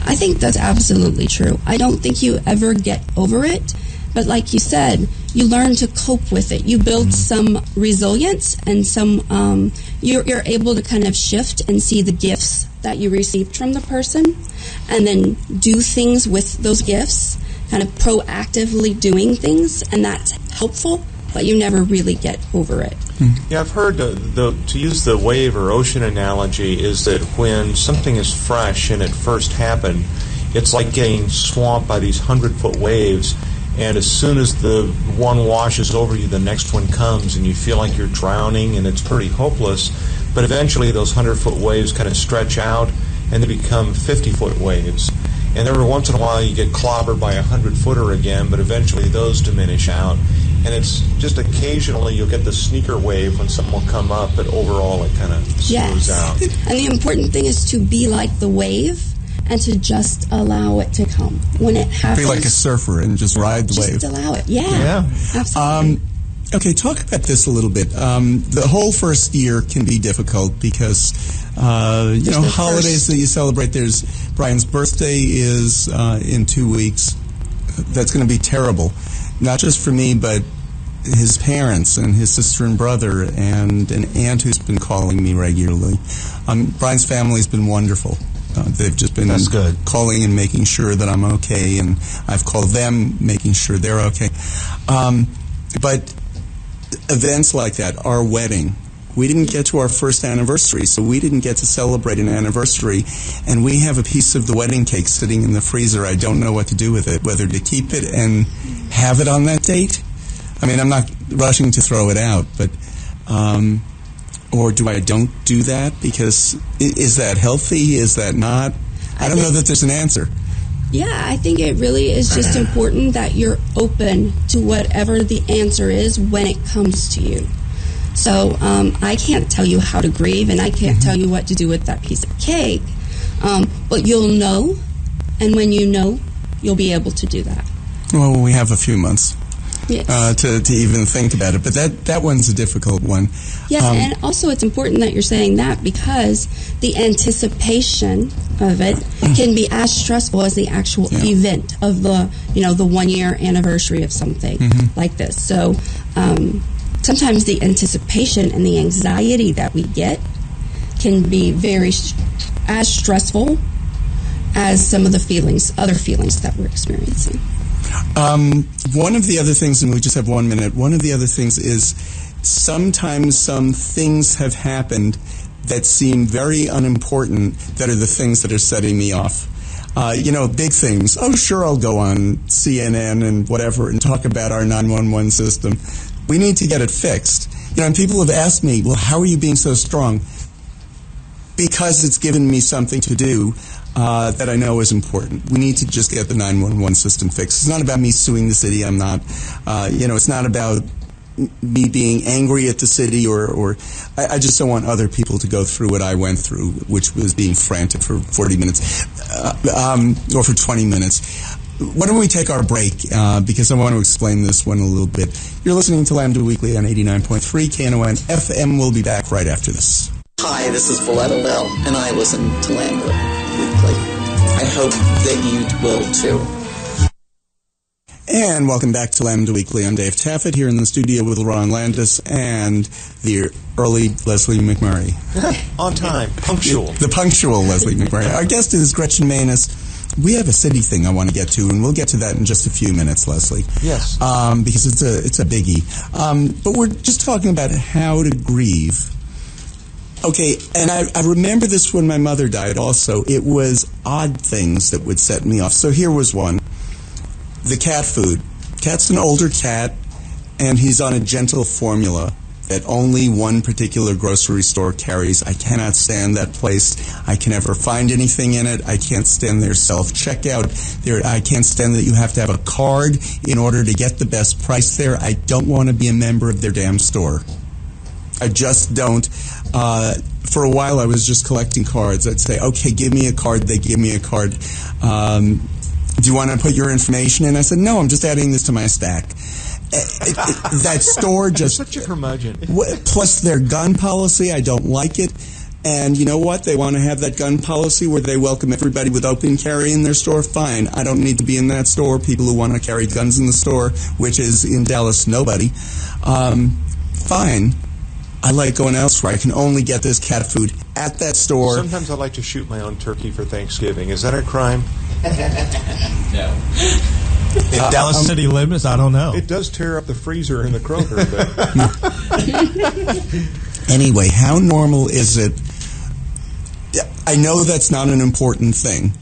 I think that's absolutely true. I don't think you ever get over it. But like you said, you learn to cope with it. You build some resilience and some, you're able to kind of shift and see the gifts that you received from the person and then do things with those gifts, kind of proactively doing things, and that's helpful, but you never really get over it. Yeah, I've heard, to use the wave or ocean analogy, is that when something is fresh and it first happened, it's like getting swamped by these 100-foot waves. And as soon as the one washes over you, the next one comes, and you feel like you're drowning, and it's pretty hopeless. But eventually those 100-foot waves kind of stretch out, and they become 50-foot waves. And every once in a while you get clobbered by a 100-footer again, but eventually those diminish out. And it's just occasionally you'll get the sneaker wave when something will come up, but overall it kind of smooths out. And the important thing is to be like the wave, and to just allow it to come when it happens. Be like a surfer and just ride the wave. Just allow it. Yeah. Absolutely. Okay, talk about this a little bit. The whole first year can be difficult because, holidays that you celebrate. There's Brian's birthday is in 2 weeks. That's going to be terrible. Not just for me, but his parents and his sister and brother and an aunt who's been calling me regularly. Brian's family's been wonderful. They've just been calling and making sure that I'm okay, and I've called them making sure they're okay. But events like that, our wedding, we didn't get to our first anniversary, so we didn't get to celebrate an anniversary, and we have a piece of the wedding cake sitting in the freezer. I don't know what to do with it, whether to keep it and have it on that date. I mean, I'm not rushing to throw it out, but... or do I don't do that? Because is that healthy? Is that not? I don't know that there's an answer. Yeah, I think it really is just important that you're open to whatever the answer is when it comes to you. So I can't tell you how to grieve, and I can't tell you what to do with that piece of cake. But you'll know, and when you know, you'll be able to do that. Well, we have a few months. Yes. To even think about it. But that one's a difficult one. Yes, and also it's important that you're saying that because the anticipation of it can be as stressful as the actual event of the 1 year anniversary of something like this. So sometimes the anticipation and the anxiety that we get can be as stressful as some of the other feelings that we're experiencing. One of the other things, and we just have 1 minute, one of the other things is sometimes some things have happened that seem very unimportant that are the things that are setting me off. Big things. Oh, sure, I'll go on CNN and whatever and talk about our 911 system. We need to get it fixed. And people have asked me, well, how are you being so strong? Because it's given me something to do that I know is important. We need to just get the 911 system fixed. It's not about me suing the city. I'm not, it's not about me being angry at the city or I just don't want other people to go through what I went through, which was being frantic for 40 minutes, or for 20 minutes. Why don't we take our break, because I want to explain this one a little bit. You're listening to Lambda Weekly on 89.3 Knon FM. We'll be back right after this. Hi, this is Valletta Bell, and I listen to Lambda Weekly. I hope that you will too. And welcome back to Lambda Weekly. I'm Dave Taffet here in the studio with Lerone Landis and the early Leslie McMurry. On time, punctual. The punctual Leslie McMurray. Our guest is Gretchen Manus. We have a city thing I want to get to, and we'll get to that in just a few minutes, Leslie. Yes. Because it's a biggie. But we're just talking about how to grieve. Okay, and I remember this when my mother died also. It was odd things that would set me off. So here was one. The cat food. Cat's an older cat, and he's on a gentle formula that only one particular grocery store carries. I cannot stand that place. I can never find anything in it. I can't stand their self-checkout. I can't stand that you have to have a card in order to get the best price there. I don't want to be a member of their damn store. I just don't. for a while, I was just collecting cards. I'd say, okay, give me a card. They give me a card. Do you want to put your information in? I said, no, I'm just adding this to my stack. That store just... Such a curmudgeon. Plus their gun policy, I don't like it. And you know what? They want to have that gun policy where they welcome everybody with open carry in their store. Fine. I don't need to be in that store. People who want to carry guns in the store, which is in Dallas, nobody. Fine. I like going elsewhere. I can only get this cat food at that store. Sometimes I like to shoot my own turkey for Thanksgiving. Is that a crime? No. In Dallas city limits, I don't know. It does tear up the freezer in the Kroger. But anyway, how normal is it? I know that's not an important thing,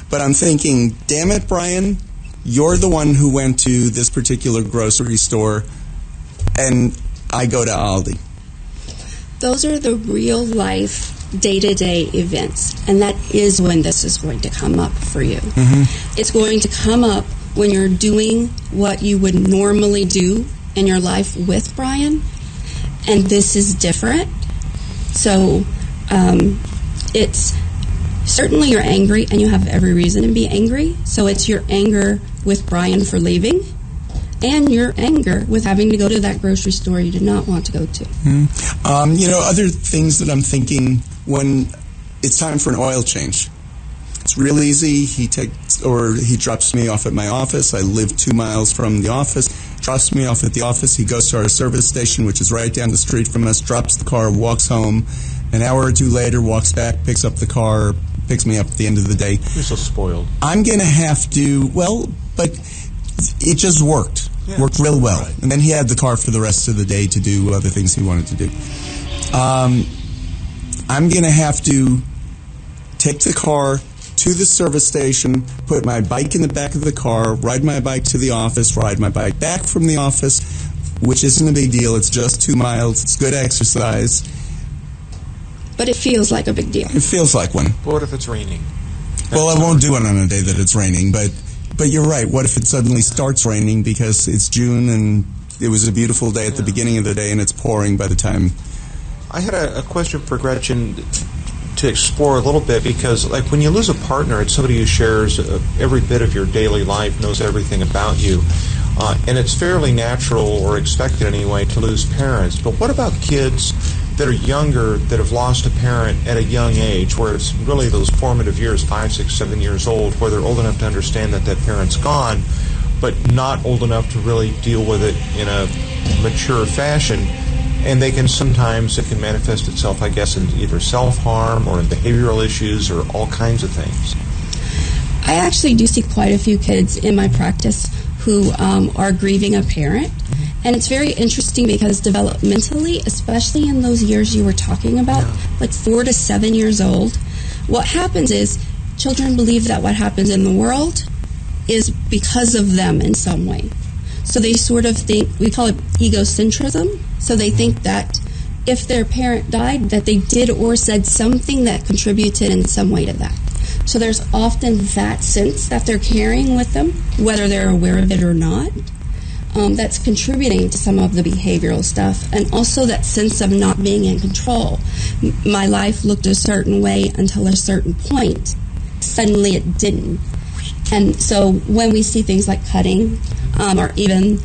but I'm thinking, damn it, Brian, you're the one who went to this particular grocery store, and I go to Aldi. Those are the real life, day-to-day events, and that is when this is going to come up for you. Mm-hmm. It's going to come up when you're doing what you would normally do in your life with Brian, and this is different. So it's certainly you're angry, and you have every reason to be angry. So it's your anger with Brian for leaving, and your anger with having to go to that grocery store you did not want to go to. Mm-hmm. Other things that I'm thinking when it's time for an oil change. It's real easy. He drops me off at my office. I live 2 miles from the office. Drops me off at the office. He goes to our service station, which is right down the street from us, drops the car, walks home. An hour or two later, walks back, picks up the car, picks me up at the end of the day. You're so spoiled. I'm going to have to, but it just worked. Yeah. Worked real well. Right. And then he had the car for the rest of the day to do other things he wanted to do. I'm going to have to take the car to the service station, put my bike in the back of the car, ride my bike to the office, ride my bike back from the office, which isn't a big deal. It's just 2 miles. It's good exercise. But it feels like a big deal. It feels like one. But what if it's raining? Well, I won't do it on a day that it's raining, but you're right. What if it suddenly starts raining because it's June and it was a beautiful day at the beginning of the day and it's pouring by the time... I had a question for Gretchen to explore a little bit, because like when you lose a partner, it's somebody who shares every bit of your daily life, knows everything about you, and it's fairly natural, or expected anyway, to lose parents. But what about kids that are younger, that have lost a parent at a young age, where it's really those formative years, 5, 6, 7 years old, where they're old enough to understand that parent's gone, but not old enough to really deal with it in a mature fashion? And it can manifest itself, I guess, in either self-harm or in behavioral issues or all kinds of things. I actually do see quite a few kids in my practice who are grieving a parent. And it's very interesting because developmentally, especially in those years you were talking about, like 4 to 7 years old, what happens is children believe that what happens in the world is because of them in some way. So they sort of think, we call it egocentrism. So they think that if their parent died, that they did or said something that contributed in some way to that. So there's often that sense that they're carrying with them, whether they're aware of it or not, that's contributing to some of the behavioral stuff. And also that sense of not being in control. My life looked a certain way until a certain point. Suddenly it didn't. And so when we see things like cutting, or even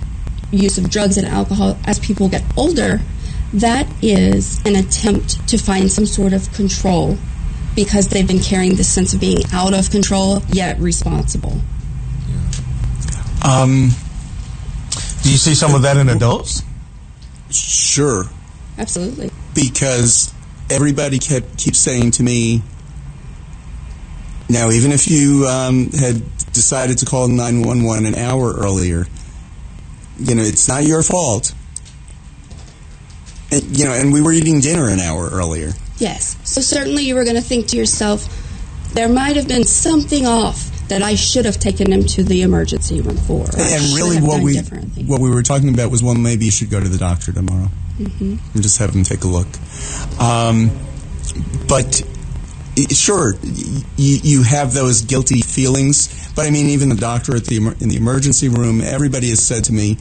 use of drugs and alcohol as people get older, that is an attempt to find some sort of control because they've been carrying this sense of being out of control yet responsible. Do you see some of that in adults? Sure. Absolutely. Because everybody keeps saying to me, now even if you had decided to call 911 an hour earlier, it's not your fault. And we were eating dinner an hour earlier. Yes. So certainly you were going to think to yourself, there might have been something off that I should have taken him to the emergency room for. And really what we were talking about was, well, maybe you should go to the doctor tomorrow. Mm-hmm. And just have him take a look. But sure, you have those guilty feelings. But I mean, even the doctor in the emergency room, everybody has said to me,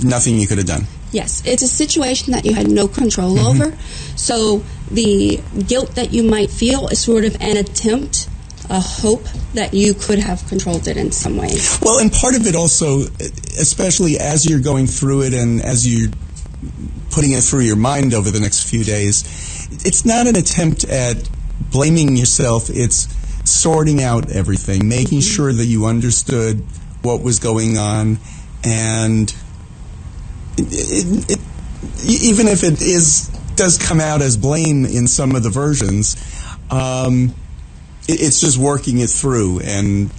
nothing you could have done. Yes, it's a situation that you had no control over. So the guilt that you might feel is sort of an attempt, a hope that you could have controlled it in some way. Well, and part of it also, especially as you're going through it and as you're putting it through your mind over the next few days, it's not an attempt at blaming yourself. It's sorting out everything, making sure that you understood what was going on, and even if it does come out as blame in some of the versions, it's just working it through and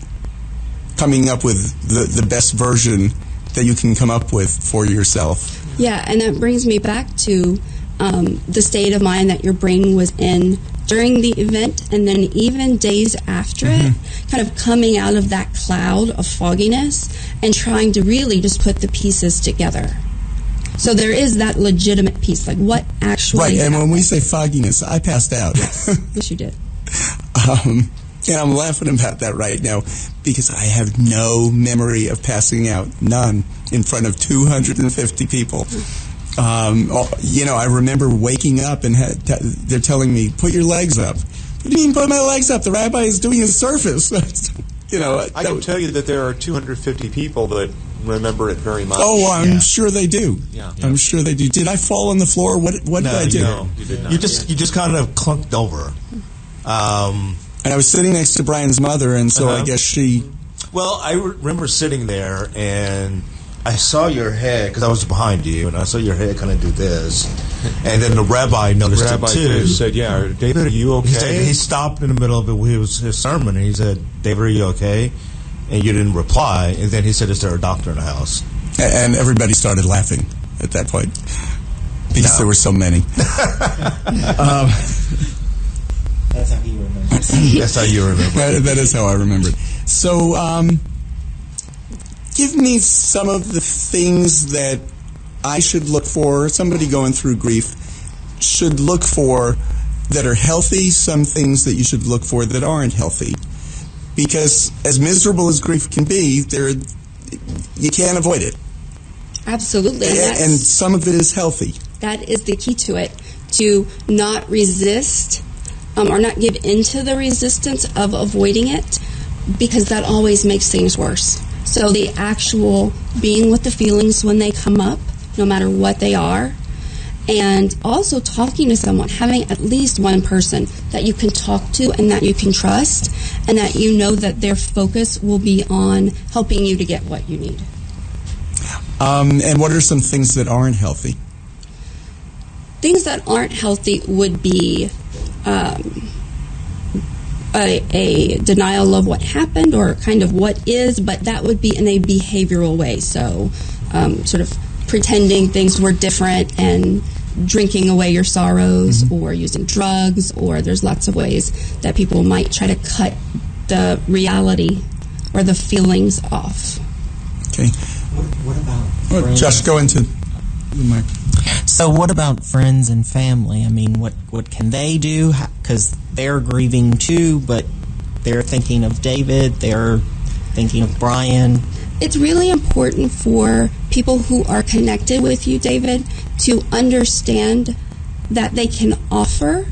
coming up with the best version that you can come up with for yourself. Yeah, and that brings me back to the state of mind that your brain was in during the event, and then even days after it, kind of coming out of that cloud of fogginess and trying to really just put the pieces together. So there is that legitimate piece, like what actually Right, and happened. when we say fogginess, I passed out. Yes, you did. And I'm laughing about that right now because I have no memory of passing out, none, in front of 250 people. I remember waking up and they're telling me, put your legs up. What do you mean put my legs up? The rabbi is doing his service. I can tell you that there are 250 people that remember it very much. Oh, I'm sure they do. Yeah. I'm sure they do. Did I fall on the floor? What did I do? No, you did not. You just kind of clunked over. And I was sitting next to Brian's mother, and so I guess she... Well, I remember sitting there, and I saw your head, because I was behind you, and I saw your head kind of do this. And then the rabbi noticed it too. Said, "Yeah, David, are you okay?" He stopped in the middle of his sermon, and he said, "David, are you okay?" And you didn't reply. And then he said, "Is there a doctor in the house?" And everybody started laughing at that point because there were so many. That's how he remembers. That's how you remember. That is how I remember it. So, give me some of the things that I should look for, somebody going through grief should look for that are healthy, some things that you should look for that aren't healthy. Because as miserable as grief can be, you can't avoid it. Absolutely. And some of it is healthy. That is the key to it, to not resist or not give into the resistance of avoiding it, because that always makes things worse. So the actual being with the feelings when they come up, no matter what they are, and also talking to someone, having at least one person that you can talk to and that you can trust, and that you know that their focus will be on helping you to get what you need. And what are some things that aren't healthy? Things that aren't healthy would be a denial of what happened or kind of what is, but that would be in a behavioral way. So sort of pretending things were different and drinking away your sorrows, or using drugs, or there's lots of ways that people might try to cut the reality or the feelings off. Okay. What about friends? Josh, go into the mic. So what about friends and family? I mean, what can they do? Because they're grieving too, but they're thinking of David, they're thinking of Brian. It's really important for people who are connected with you, David, to understand that they can offer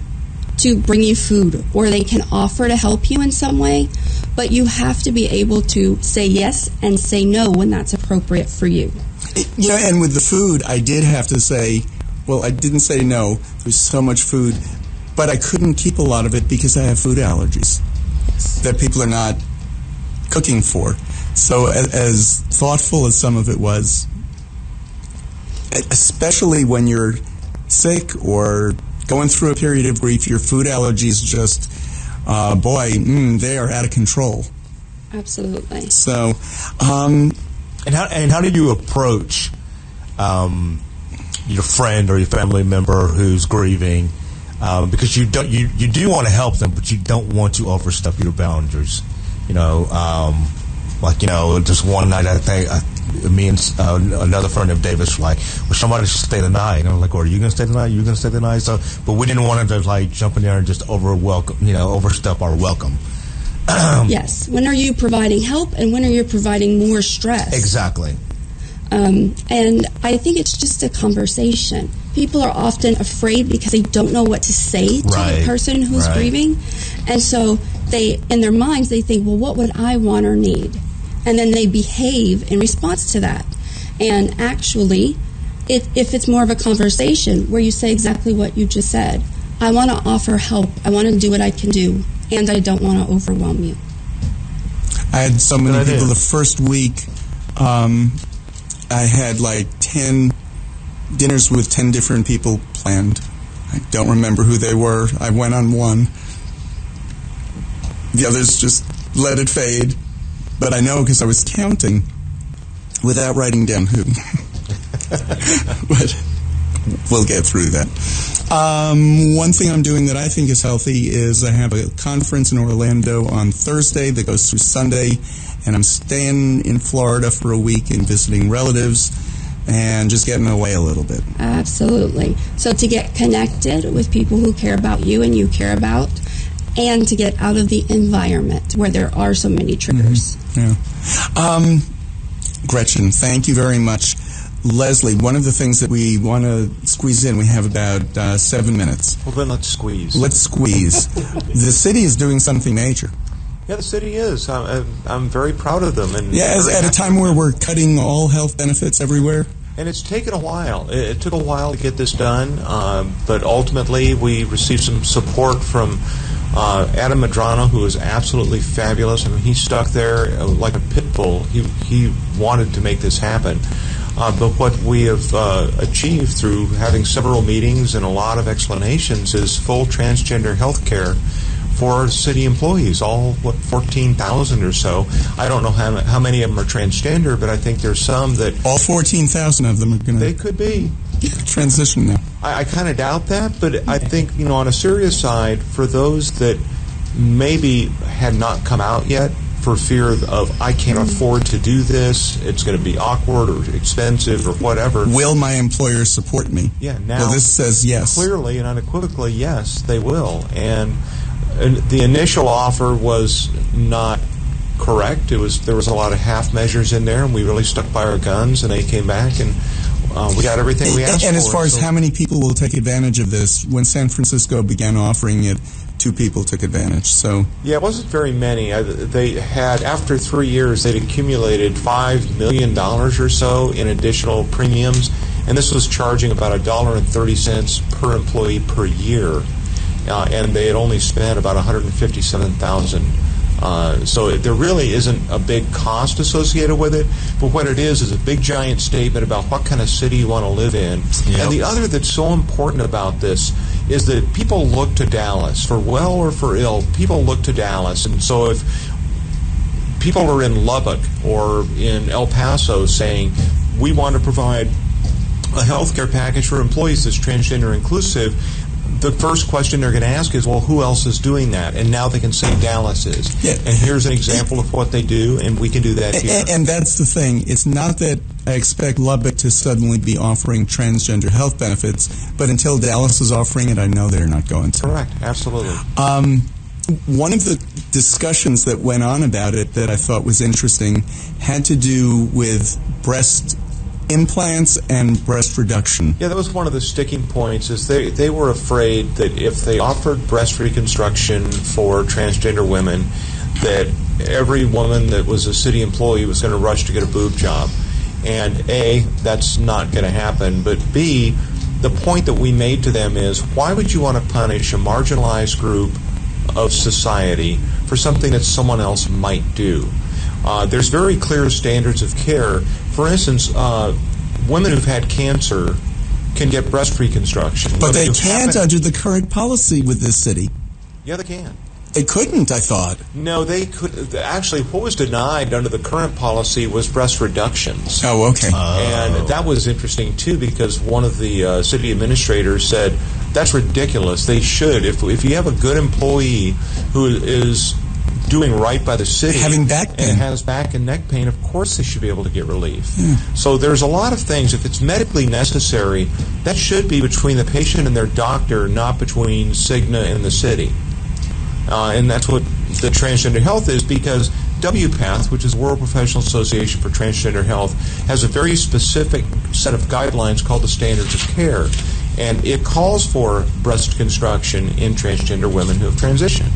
to bring you food, or they can offer to help you in some way, but you have to be able to say yes and say no when that's appropriate for you. And with the food, I did have to say, well, I didn't say no. There's so much food, but I couldn't keep a lot of it because I have food allergies that people are not cooking for. So as thoughtful as some of it was, especially when you're sick or going through a period of grief, your food allergies just, they are out of control. Absolutely. So, And how do you approach your friend or your family member who's grieving? Because you do want to help them, but you don't want to overstep your boundaries. Just one night, I think me and another friend of David's like, well, somebody should stay the night. And I'm like, are you going to stay the night? Are you going to stay the night? So, but we didn't want to jump in there and just overstep our welcome. Yes. When are you providing help, and when are you providing more stress? Exactly. And I think it's just a conversation. People are often afraid because they don't know what to say to the person who's grieving. And so they, in their minds, they think, well, what would I want or need? And then they behave in response to that. And actually, if it's more of a conversation where you say exactly what you just said, I want to offer help, I want to do what I can do, and I don't want to overwhelm you. I had so many people the first week. I had like 10 dinners with 10 different people planned. I don't remember who they were. I went on one. The others just let it fade. But I know because I was counting without writing down who. But we'll get through that. One thing I'm doing that I think is healthy is I have a conference in Orlando on Thursday that goes through Sunday, and I'm staying in Florida for a week and visiting relatives and just getting away a little bit. Absolutely. So to get connected with people who care about you and you care about, and to get out of the environment where there are so many triggers. Yeah. Gretchen, thank you very much. Leslie, one of the things that we want to squeeze in, we have about 7 minutes. Well, then let's squeeze. Let's squeeze. The city is doing something major. Yeah, the city is. I'm very proud of them. And at a time where we're cutting all health benefits everywhere. And it's taken a while. It took a while to get this done, but ultimately we received some support from Adam Madrano, who is absolutely fabulous. I mean, he stuck there like a pit bull. He wanted to make this happen. But what we have achieved through having several meetings and a lot of explanations is full transgender health care for city employees, all, 14,000 or so. I don't know how many of them are transgender, but I think there's some that... All 14,000 of them are going to... They could be. Transition now. I kind of doubt that, but I think, on a serious side, for those that maybe had not come out yet for fear of, I can't afford to do this, it's going to be awkward or expensive or whatever. Will my employer support me? Yeah, now... Well, this says yes. Clearly and unequivocally, yes, they will. And the initial offer was not correct. There was a lot of half measures in there, and we really stuck by our guns, and they came back and we got everything we asked for. And as far as how many people will take advantage of this, when San Francisco began offering it, 2 people took advantage. So yeah, it wasn't very many. They had, after 3 years, they'd accumulated $5 million or so in additional premiums, and this was charging about $1.30 per employee per year, and they had only spent about $157,000. So there really isn't a big cost associated with it, but what it is a big giant statement about what kind of city you want to live in. Yep. And the other that's so important about this is that people look to Dallas, for well or for ill, people look to Dallas. And so if people are in Lubbock or in El Paso saying, we want to provide a health care package for employees that's transgender inclusive, the first question they're going to ask is, well, who else is doing that? And now they can say Dallas is. Yeah. And here's an example of what they do, and we can do that here. And that's the thing. It's not that I expect Lubbock to suddenly be offering transgender health benefits, but until Dallas is offering it, I know they're not going to. Correct. Absolutely. One of the discussions that went on about it that I thought was interesting had to do with breast implants and breast reduction. Yeah, that was one of the sticking points, is they were afraid that if they offered breast reconstruction for transgender women, that every woman that was a city employee was going to rush to get a boob job. And A, that's not going to happen, but B, the point that we made to them is, why would you want to punish a marginalized group of society for something that someone else might do? There's very clear standards of care. For instance, women who've had cancer can get breast reconstruction. But they can't under the current policy with this city. Yeah, they can. They couldn't, I thought. No, they could. Actually, what was denied under the current policy was breast reductions. Oh, okay. And that was interesting, too, because one of the city administrators said, that's ridiculous. They should. If you have a good employee who is doing right by the city, having back pain, and has back and neck pain, of course they should be able to get relief. So there's a lot of things. If it's medically necessary, that should be between the patient and their doctor, not between Cigna and the city. And that's what the transgender health is, because WPATH, which is the World Professional Association for Transgender Health, has a very specific set of guidelines called the Standards of Care. And it calls for breast construction in transgender women who have transitioned.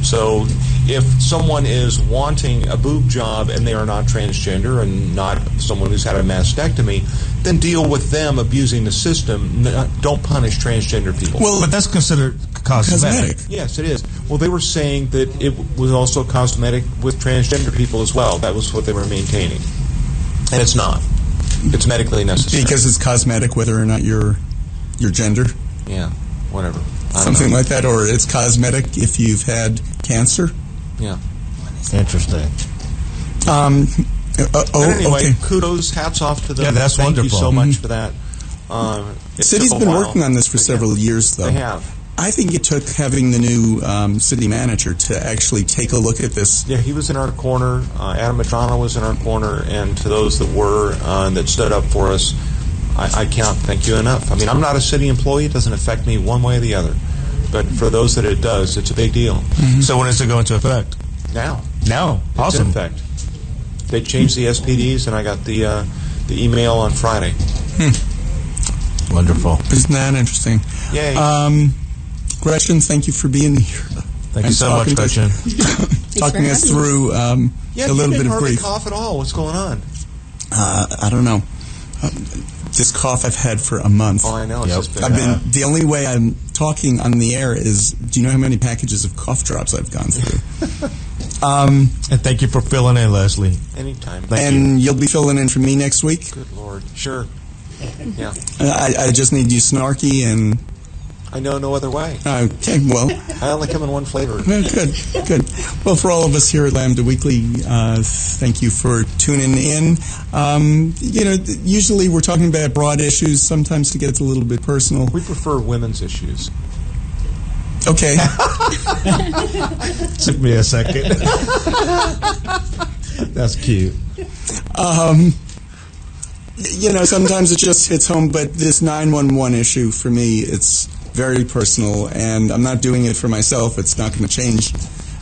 So if someone is wanting a boob job and they are not transgender and not someone who's had a mastectomy, then deal with them abusing the system. Don't punish transgender people. Well, but that's considered cosmetic. Yes, it is. Well, they were saying that it was also cosmetic with transgender people as well. That was what they were maintaining. And it's not. It's medically necessary. Because it's cosmetic whether or not your gender? Yeah, whatever. Something like that, or it's cosmetic if you've had cancer? Yeah. Interesting. But anyway, okay. kudos, hats off to them. Yeah, that's Thank wonderful. you so much for that. The city's been working on this for several years, though. They have. I think it took having the new city manager to actually take a look at this. Yeah, he was in our corner. Adam Madrano was in our corner, and to those that were that stood up for us, I cannot thank you enough. I mean, I'm not a city employee. It doesn't affect me one way or the other. But for those that it does, it's a big deal. Mm-hmm. So when does it go into effect? Now. Awesome. It's in effect. They changed the SPDs, and I got the email on Friday. Wonderful. Isn't that interesting? Yay. Gretchen, thank you for being here. Thank you so much, Gretchen. Talking us through a little bit of grief. Cough at all. What's going on? I don't know. This cough I've had for a month. Oh, I know. It's just the only way I'm talking on the air is, do you know how many packages of cough drops I've gone through? And thank you for filling in, Leslie. Anytime. Thank you. You'll be filling in for me next week? Good Lord. Sure. Yeah. I just need you snarky and... I know no other way. Okay, well... I only come in one flavor. Good. Well, for all of us here at Lambda Weekly, thank you for tuning in. Usually we're talking about broad issues. Sometimes it gets a little bit personal. We prefer women's issues. Okay. Took me a second. That's cute. Sometimes it just hits home, but this 911 issue, for me, it's very personal, and I'm not doing it for myself. It's not going to change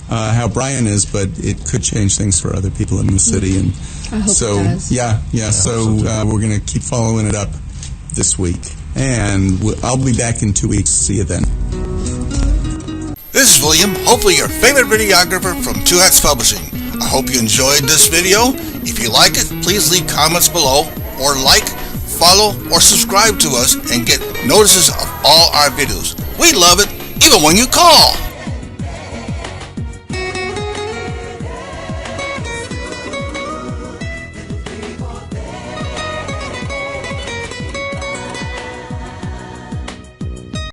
how Brian is, but it could change things for other people in the city. And I hope so, it does. Yeah. So we're going to keep following it up this week, and I'll be back in 2 weeks. See you then. This is William, hopefully your favorite videographer from Two Hats Publishing. I hope you enjoyed this video. If you like it, please leave comments below, or like, follow, or subscribe to us and get notices of all our videos. We love it, even when you call.